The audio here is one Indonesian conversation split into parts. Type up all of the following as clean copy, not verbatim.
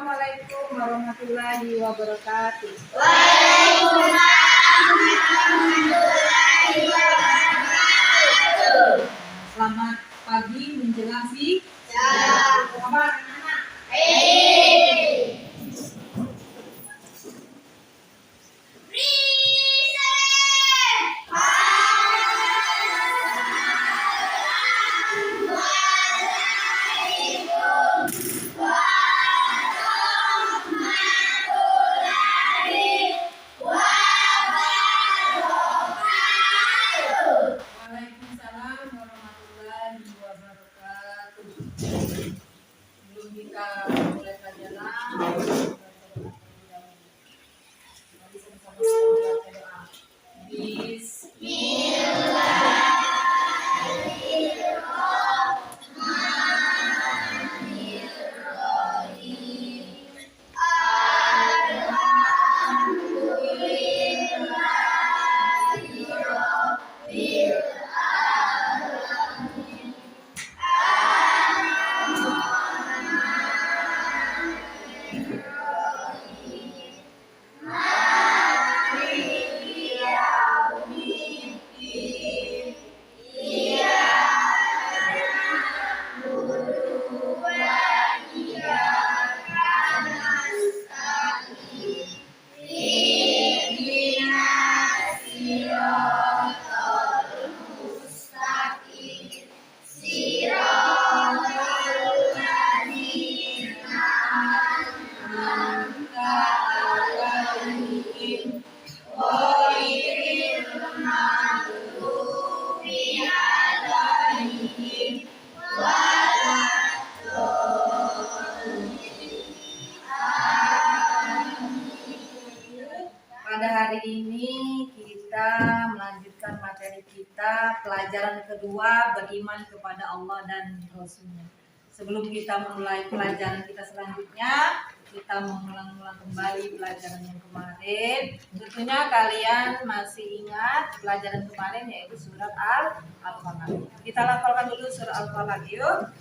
Assalamualaikum warahmatullahi wabarakatuh. Waalaikumsalam warahmatullahi wabarakatuh. Selamat pagi menjelang Siang. Apa anak-anak? Waalaikumsalam warahmatullahi wabarakatuh. Sebelum kita mulai pelajaran, mari sama-sama kita berdoa. Pada hari ini kita melanjutkan materi kita, pelajaran kedua, beriman kepada Allah dan Rasulnya. Sebelum kita memulai pelajaran kita selanjutnya, kita mengulang-ulang kembali pelajaran yang kemarin. Tentunya kalian masih ingat pelajaran kemarin, yaitu surat Al-Falaq. Kita lafalkan dulu surat Al-Falaq yuk.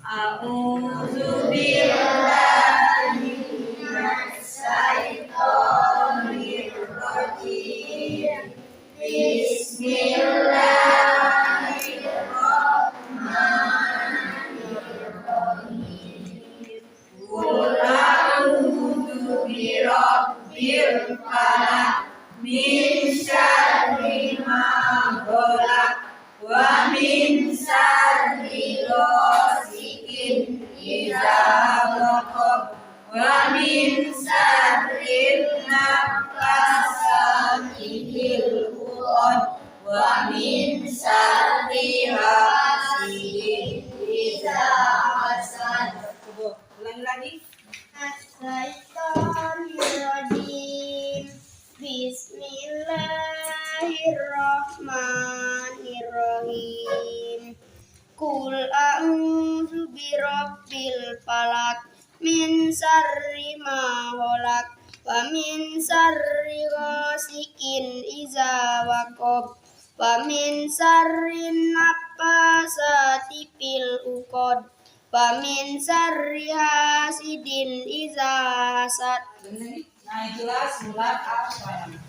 A'udzu billahi minasy syaitonir rajim. Bismillahirrahmanirrahim. Qul a'udzu birabbil falaq min syarri ma khalaq wa min syarri ghasiqin idza waqab wa min syarril naffasati fil 'uqad wa min syarri hasidin idza hasad. Ulangi lagi. Asyaitonirrajim. Bismillahirrahmanirrahim. Qul a'udzu birabbil falaq min syarri ma khalaq wa min syarri ghasiqin idza waqab wa min syarri naffasati fil 'uqad wa min syarri hasidin idza hasad. Nah, itulah surat Al-Falaq.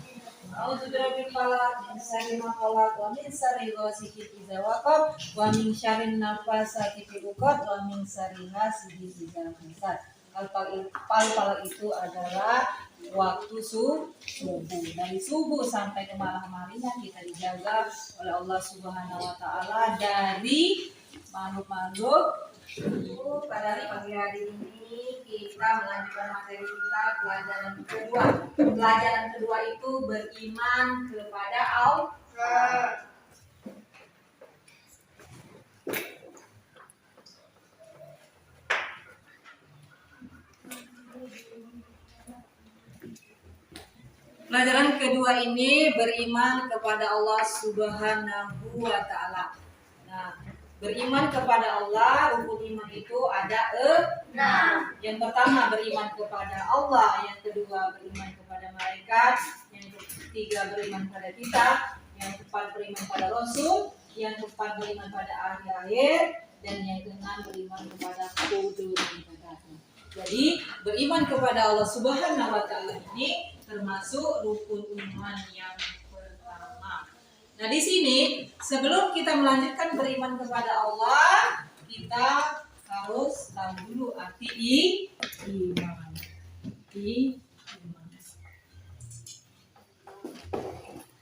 A'udzu birabbil falaq min syarri ma khalaq wa min syarri ghasiqin idza waqab wa min syarri naffasati fil 'uqad wa min syarri hasidin idza hasad. Al-Falaq itu adalah waktu subuh. Dari subuh sampai ke malam harinya kita dijaga oleh Allah Subhanahu wa taala dari makhluk-makhluk. Pada pagi hari ini kita melanjutkan materi kita, pelajaran kedua. Pelajaran kedua itu beriman kepada Allah. Pelajaran kedua ini beriman kepada Allah Subhanahu wa taala. Nah, beriman kepada Allah, rukun iman itu ada 6. Yang pertama beriman kepada Allah, yang kedua beriman kepada malaikat, yang ketiga beriman pada kitab, yang keempat beriman pada Rasul, yang keempat beriman pada akhir-akhir, dan yang keenam beriman kepada qudur ibadahnya. Jadi beriman kepada Allah Subhanahu wa taala ini termasuk rukun iman yang pertama. Nah, di sini sebelum kita melanjutkan beriman kepada Allah, kita harus tahu dulu arti iman.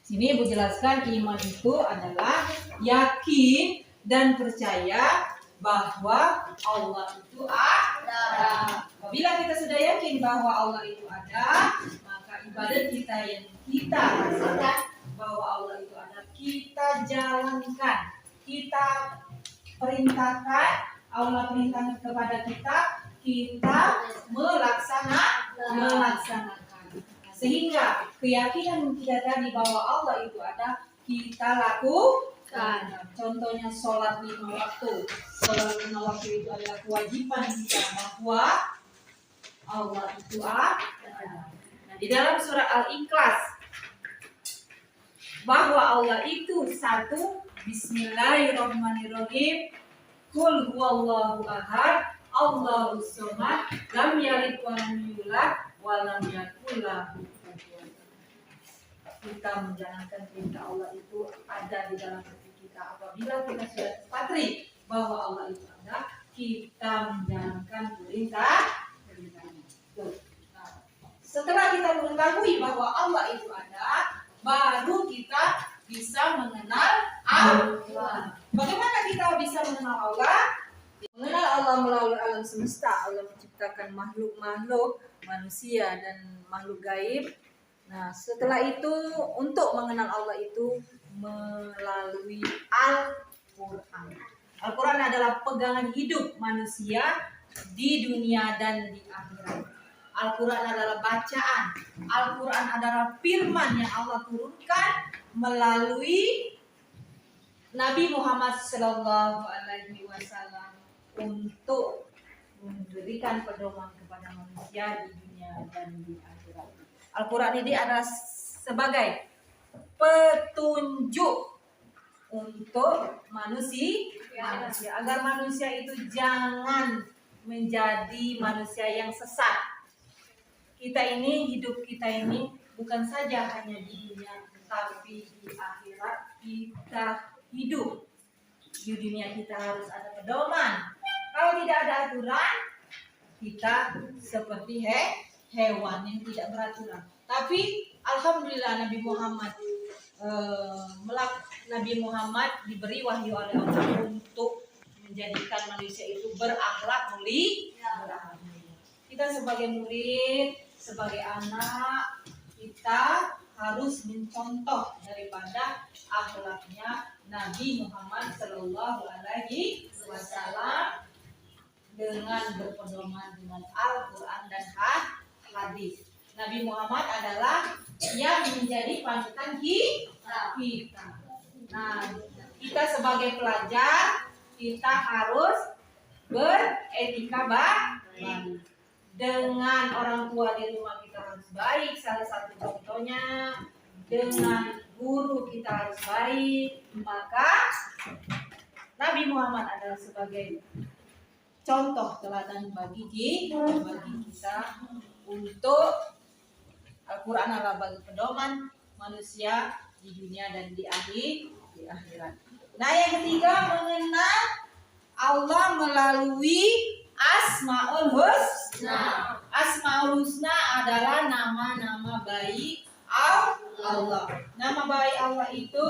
Sini Ibu jelaskan iman itu adalah yakin dan percaya bahwa Allah itu ada. Apabila kita sudah yakin bahwa Allah itu ada, maka ibadat kita yang kita rasakan bahwa Allah itu ada, kita jalankan, kita perintahkan, Allah perintahkan kepada kita melaksanakan. Sehingga keyakinan kita tadi bahwa Allah itu ada, kita lakukan. Contohnya sholat 5 waktu. Sholat 5 waktu itu adalah kewajiban kita bahwa Allah itu ada. Nah, di dalam surat Al-Ikhlas bahwa Allah itu satu. Bismillahirrahmanirrahim. Qul huwallahu ahad, Allahus samad, lam yalid wa lam yulad wa lam yakul lahu kufuwan ahad. Kita menjalankan perintah Allah itu ada di dalam hati kita. Apabila kita sudah patri bahwa Allah itu ada, kita menjalankan perintahnya. Nah, setelah kita mengetahui bahwa Allah itu ada, baru kita bisa mengenal Allah. Bagaimana kita bisa mengenal Allah? Mengenal Allah melalui alam semesta. Allah menciptakan makhluk-makhluk, manusia dan makhluk gaib. Nah, setelah itu untuk mengenal Allah itu melalui Al-Quran. Al-Quran adalah pegangan hidup manusia di dunia dan di akhirat. Al-Quran adalah bacaan. Al-Quran adalah firman yang Allah turunkan melalui Nabi Muhammad Sallallahu Alaihi Wasallam untuk memberikan pedoman kepada manusia di dunia dan di akhirat. Al-Quran ini adalah sebagai petunjuk untuk manusia agar manusia itu jangan menjadi manusia yang sesat. Hidup kita ini bukan saja hanya di dunia, tapi di akhirat kita hidup. Di dunia kita harus ada pedoman. Kalau tidak ada aturan, kita seperti hewan yang tidak beraturan. Tapi alhamdulillah Nabi Muhammad diberi wahyu oleh Allah untuk menjadikan manusia itu berakhlak mulia. Kita sebagai murid, sebagai anak, kita harus mencontoh daripada akhlaknya Nabi Muhammad Sallallahu Alaihi Wasallam dengan berpedoman dengan Al-Quran dan hadis. Nabi Muhammad adalah yang menjadi panutan kita. Nah, kita sebagai pelajar, kita harus beretika baik. Dengan orang tua di rumah kita harus baik, salah satu contohnya. Dengan guru kita harus baik. Maka Nabi Muhammad adalah sebagai contoh teladan bagi kita untuk Al-Quran adalah bagi pedoman manusia di dunia dan di akhirat. Nah, yang ketiga, mengenal Allah melalui Asmaul Husna. Asmaul Husna adalah nama-nama baik Allah. Nama baik Allah itu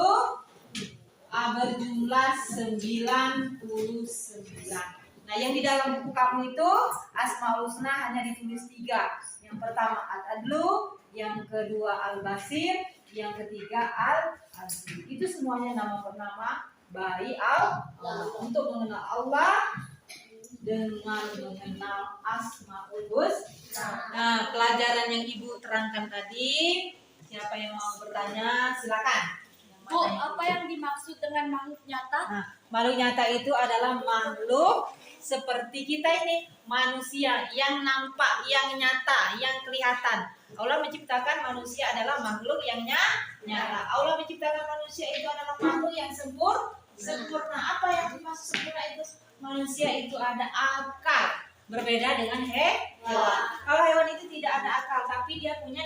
berjumlah 99. Nah, yang di dalam buku kamu itu Asmaul Husna hanya ditulis 3. Yang pertama Al-Adlu, yang kedua Al-Basir, yang ketiga Al-Aziz. Itu semuanya nama baik Allah. Untuk mengenal Allah dengan mengenal Asmaul Husna. Nah, pelajaran yang Ibu terangkan tadi, siapa yang mau bertanya silakan. Bu, apa yang dimaksud dengan makhluk nyata? Nah, makhluk nyata itu adalah makhluk seperti kita ini, manusia yang nampak, yang nyata, yang kelihatan. Allah menciptakan manusia adalah makhluk yang nyata. Allah menciptakan manusia itu adalah makhluk yang sempurna. Apa yang dimaksud sempurna itu? Manusia itu ada akal, Berbeda dengan hewan. Kalau hewan itu tidak ada akal, tapi dia punya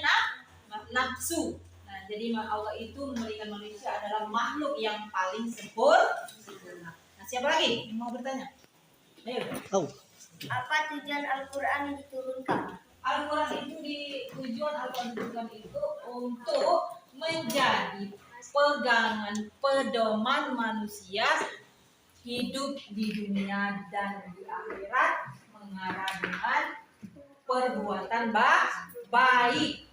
nafsu. Nah, jadi Allah itu memberikan manusia adalah makhluk yang paling sempurna. Nah, siapa lagi yang mau bertanya? Ayo. Apa tujuan Al-Quran diturunkan? Al-Quran itu tujuan Al-Quran diturunkan itu untuk menjadi pegangan pedoman manusia hidup di dunia dan di akhirat mengarah dengan perbuatan baik.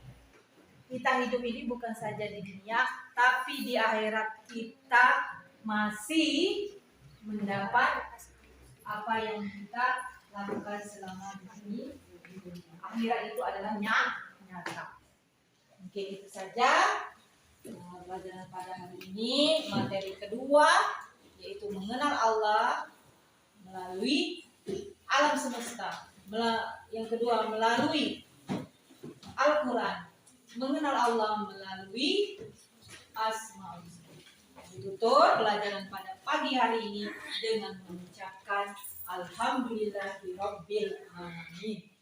Kita hidup ini bukan saja di dunia, tapi di akhirat kita masih mendapat apa yang kita lakukan selama di dunia. Akhirat itu adalah nyata. Mungkin itu saja pelajaran pada hari ini. Materi kedua yaitu mengenal Allah melalui alam semesta. Yang kedua melalui Al-Quran. Mengenal Allah melalui Asmaul Husna. Ditutup pelajaran pada pagi hari ini dengan mengucapkan Alhamdulillahirabbil alamin.